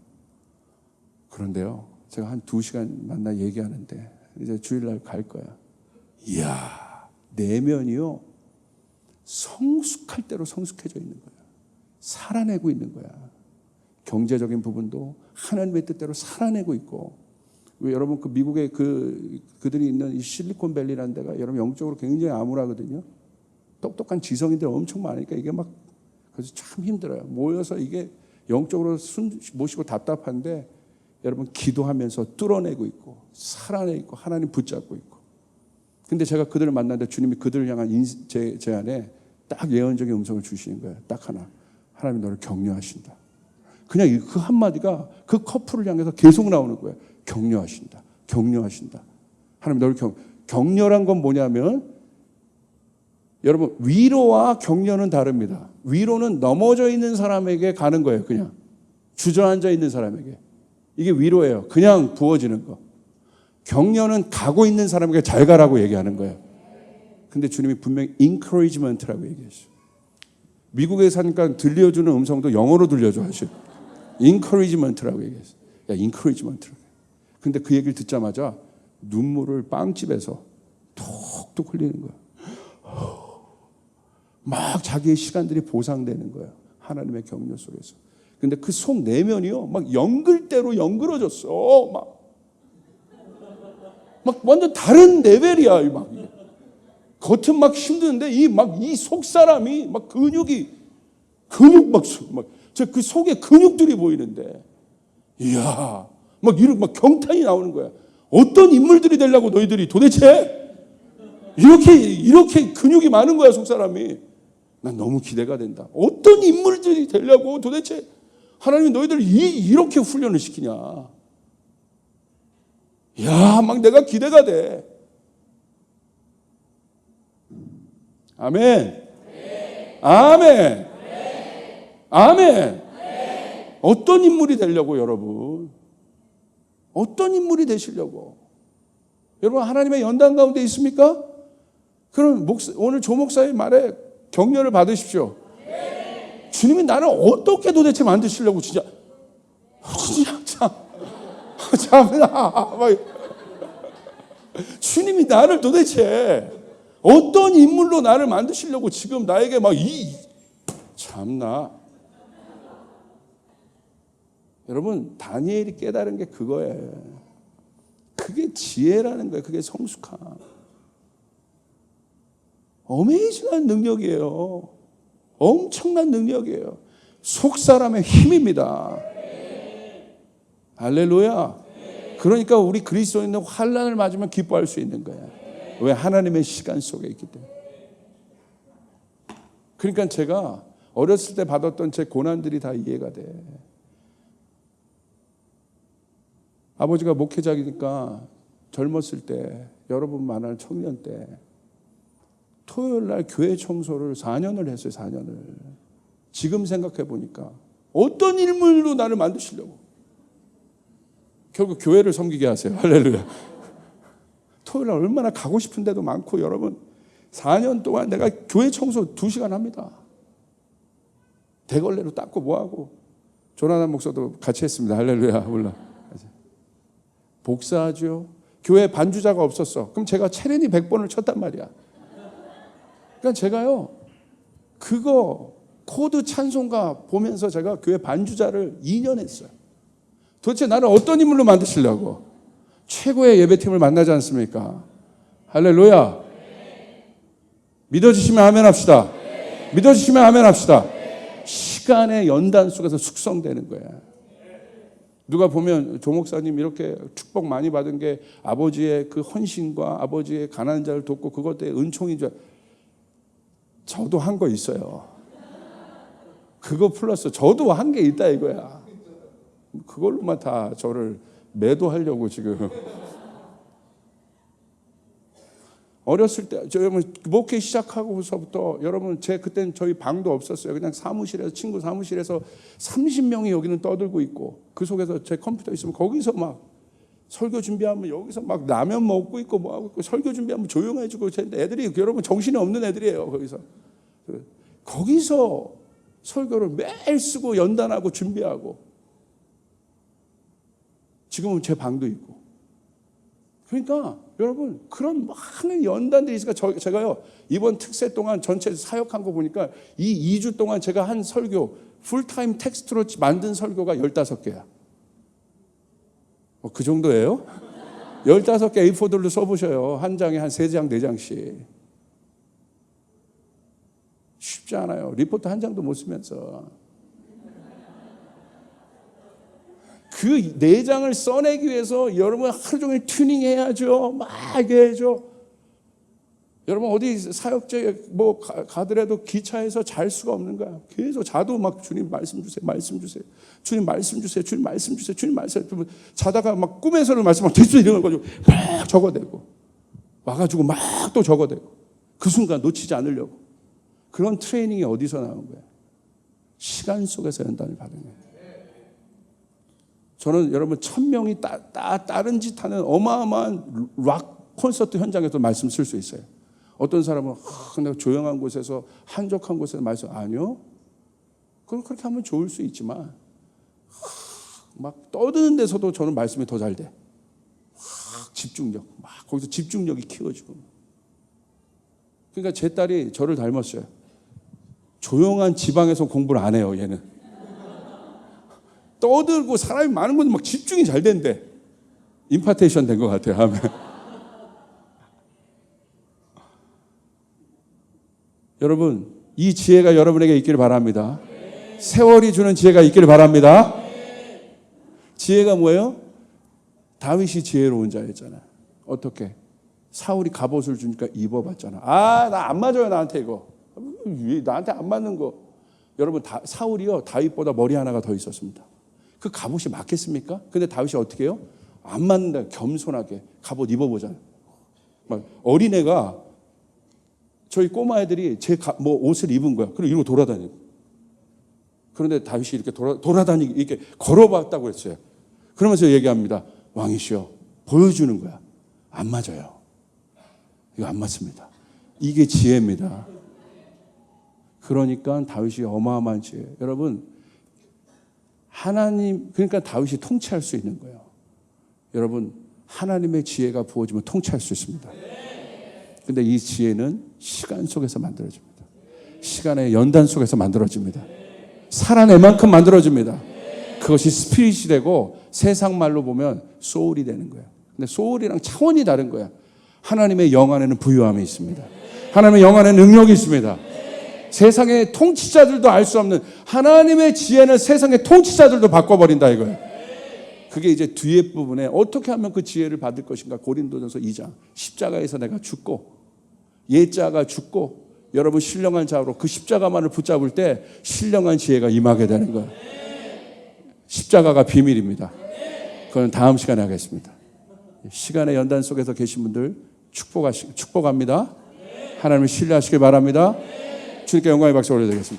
그런데요. 제가 한 2시간 만나 얘기하는데 이제 주일날 갈 거야. 이야, 내면이요 성숙할 대로 성숙해져 있는 거야. 살아내고 있는 거야. 경제적인 부분도 하나님의 뜻대로 살아내고 있고. 왜 여러분 그 미국의 그들이 있는 이 실리콘밸리라는 데가 여러분 영적으로 굉장히 암울하거든요. 똑똑한 지성인들 엄청 많으니까 이게 막 그래서 참 힘들어요. 모여서 이게 영적으로 숨 모시고 답답한데 여러분 기도하면서 뚫어내고 있고 살아내고 있고 하나님 붙잡고 있고. 근데 제가 그들을 만났는데 주님이 그들을 향한 제 안에 딱 예언적인 음성을 주시는 거예요. 딱 하나. 하나님이 너를 격려하신다. 그냥 그 한마디가 그 커플을 향해서 계속 나오는 거예요. 격려하신다. 격려하신다. 하나님 너를 격려란 건 뭐냐면 여러분 위로와 격려는 다릅니다. 위로는 넘어져 있는 사람에게 가는 거예요. 그냥 주저앉아 있는 사람에게. 이게 위로예요. 그냥 부어지는 거. 격려는 가고 있는 사람에게 잘 가라고 얘기하는 거예요. 근데 주님이 분명히 encouragement라고 얘기하시죠. 미국에 사니까 들려주는 음성도 영어로 들려줘 하시죠. encouragement라고 얘기했어요. 야, encouragement라고. 근데 그 얘기를 듣자마자 눈물을 빵집에서 톡톡 흘리는 거예요. 막 자기의 시간들이 보상되는 거예요. 하나님의 격려 속에서. 근데 그 속 내면이요, 막 연글대로 연그러졌어. 막 완전 다른 레벨이야. 막 겉은 막 힘드는데 이 속 사람이 막 근육 그 속에 근육들이 보이는데, 이야, 막 경탄이 나오는 거야. 어떤 인물들이 되려고 너희들이 도대체 이렇게 근육이 많은 거야, 속 사람이. 난 너무 기대가 된다. 어떤 인물들이 되려고 도대체 하나님이 너희들을 이렇게 훈련을 시키냐. 야, 막 내가 기대가 돼. 아멘. 아멘. 아멘. 어떤 인물이 되려고 여러분? 어떤 인물이 되시려고? 여러분 하나님의 연단 가운데 있습니까? 그럼 오늘 조 목사의 말에 격려를 받으십시오. 주님이 나를 어떻게 도대체 만드시려고 진짜 참나 주님이 나를 도대체 어떤 인물로 나를 만드시려고 지금 나에게 참나. 여러분 다니엘이 깨달은 게 그거예요. 그게 지혜라는 거예요. 그게 성숙함. 어메이징한 능력이에요. 엄청난 능력이에요. 속 사람의 힘입니다. 할렐루야. 그러니까 우리 그리스도인은 환난을 맞으면 기뻐할 수 있는 거야. 왜? 하나님의 시간 속에 있기 때문에. 그러니까 제가 어렸을 때 받았던 제 고난들이 다 이해가 돼. 아버지가 목회자이니까 젊었을 때, 여러분 만날 청년 때 토요일 날 교회 청소를 4년을 했어요. 4년을. 지금 생각해 보니까 어떤 인물로 나를 만드시려고. 결국 교회를 섬기게 하세요. 할렐루야. 토요일 날 얼마나 가고 싶은 데도 많고, 여러분 4년 동안 내가 교회 청소 2시간 합니다. 대걸레로 닦고 뭐하고. 조나단 목사도 같이 했습니다. 할렐루야. 몰라. 복사하죠. 교회 반주자가 없었어. 그럼 제가 체레니 100번을 쳤단 말이야. 그러니까 제가요, 그거 코드 찬송가 보면서 제가 교회 반주자를 2년 했어요. 도대체 나를 어떤 인물로 만드시려고? 최고의 예배팀을 만나지 않습니까? 할렐루야. 믿어주시면 아멘 합시다. 믿어주시면 아멘 합시다. 시간의 연단 속에서 숙성되는 거야. 누가 보면 조 목사님 이렇게 축복 많이 받은 게 아버지의 그 헌신과 아버지의 가난한 자를 돕고 그것 때문에 은총인 줄. 저도 한 거 있어요. 그거 플러스 저도 한 게 있다 이거야. 그걸로만 다 저를 매도하려고 지금. 어렸을 때 여러분 목회 시작하고서부터 여러분 그때는 저희 방도 없었어요. 그냥 사무실에서 친구 사무실에서 30명이 여기는 떠들고 있고, 그 속에서 제 컴퓨터 있으면 거기서 막 설교 준비하면 여기서 막 라면 먹고 있고 뭐 하고 있고, 설교 준비하면 조용해지고, 애들이 여러분 정신이 없는 애들이에요. 거기서 설교를 매일 쓰고 연단하고 준비하고. 지금은 제 방도 있고. 그러니까 여러분 그런 많은 연단들이 있으니까 제가요 이번 특세 동안 전체 사역한 거 보니까 이 2주 동안 제가 한 설교 풀타임 텍스트로 만든 설교가 15개야. 그 정도예요? 15개 A4들로 써보셔요. 한 장에 한 3장 4장씩. 쉽지 않아요. 리포트 한 장도 못 쓰면서. 그 4장을 써내기 위해서 여러분 하루 종일 튜닝해야죠. 막 해야죠. 여러분 어디 사역제 뭐 가더라도 기차에서 잘 수가 없는 거야. 계속 자도 막 주님 말씀 주세요. 말씀 주세요. 주님 말씀 주세요. 주님 말씀 주세요. 주님 말씀 주세요. 자다가 막 꿈에서는 말씀 막 됐어 이런 걸 가지고 막 적어대고 와가지고 막 또 적어대고 그 순간 놓치지 않으려고. 그런 트레이닝이 어디서 나온 거야? 시간 속에서 연단을 받은 거예요. 저는 여러분 1000명이 다른 짓 하는 어마어마한 락 콘서트 현장에서 말씀 쓸 수 있어요. 어떤 사람은 내가 조용한 곳에서 한적한 곳에서 말씀 아니요. 그럼 그렇게 하면 좋을 수 있지만 막 떠드는 데서도 저는 말씀이 더 잘 돼. 집중력 막 거기서 집중력이 키워지고. 그러니까 제 딸이 저를 닮았어요. 조용한 지방에서 공부를 안 해요. 얘는 떠들고 사람이 많은 곳에 막 집중이 잘 된대. 임파테이션 된 것 같아요. 하면 여러분 이 지혜가 여러분에게 있기를 바랍니다. 세월이 주는 지혜가 있기를 바랍니다. 지혜가 뭐예요? 다윗이 지혜로운 자였잖아. 어떻게? 사울이 갑옷을 주니까 입어봤잖아. 나 안 맞아요 나한테 이거. 왜 나한테 안 맞는 거. 여러분 사울이요 다윗보다 머리 하나가 더 있었습니다. 그 갑옷이 맞겠습니까? 근데 다윗이 어떻게 해요? 안 맞는다. 겸손하게 갑옷 입어보잖아요. 막 어린애가 저희 꼬마 애들이 제 옷을 입은 거야. 그리고 이러고 돌아다니고. 그런데 다윗이 이렇게 돌아다니고 이렇게 걸어봤다고 했어요. 그러면서 얘기합니다. 왕이시여 보여주는 거야. 안 맞아요. 이거 안 맞습니다. 이게 지혜입니다. 그러니까 다윗이 어마어마한 지혜. 여러분 하나님 그러니까 다윗이 통치할 수 있는 거예요. 여러분 하나님의 지혜가 부어지면 통치할 수 있습니다. 근데 이 지혜는 시간 속에서 만들어집니다. 시간의 연단 속에서 만들어집니다. 살아낼 만큼 만들어집니다. 그것이 스피릿이 되고 세상 말로 보면 소울이 되는 거예요. 근데 소울이랑 차원이 다른 거야. 하나님의 영 안에는 부유함이 있습니다. 하나님의 영 안에는 능력이 있습니다. 세상의 통치자들도 알 수 없는 하나님의 지혜는 세상의 통치자들도 바꿔버린다 이거예요. 그게 이제 뒤에 부분에 어떻게 하면 그 지혜를 받을 것인가. 고린도전서 2장 십자가에서 내가 죽고 예자가 죽고 여러분 신령한 자로 그 십자가만을 붙잡을 때 신령한 지혜가 임하게 되는 거예요. 십자가가 비밀입니다. 그건 다음 시간에 하겠습니다. 시간의 연단 속에서 계신 분들 축복합니다. 하나님을 신뢰하시길 바랍니다. 주님께 영광의 박수 올려드리겠습니다.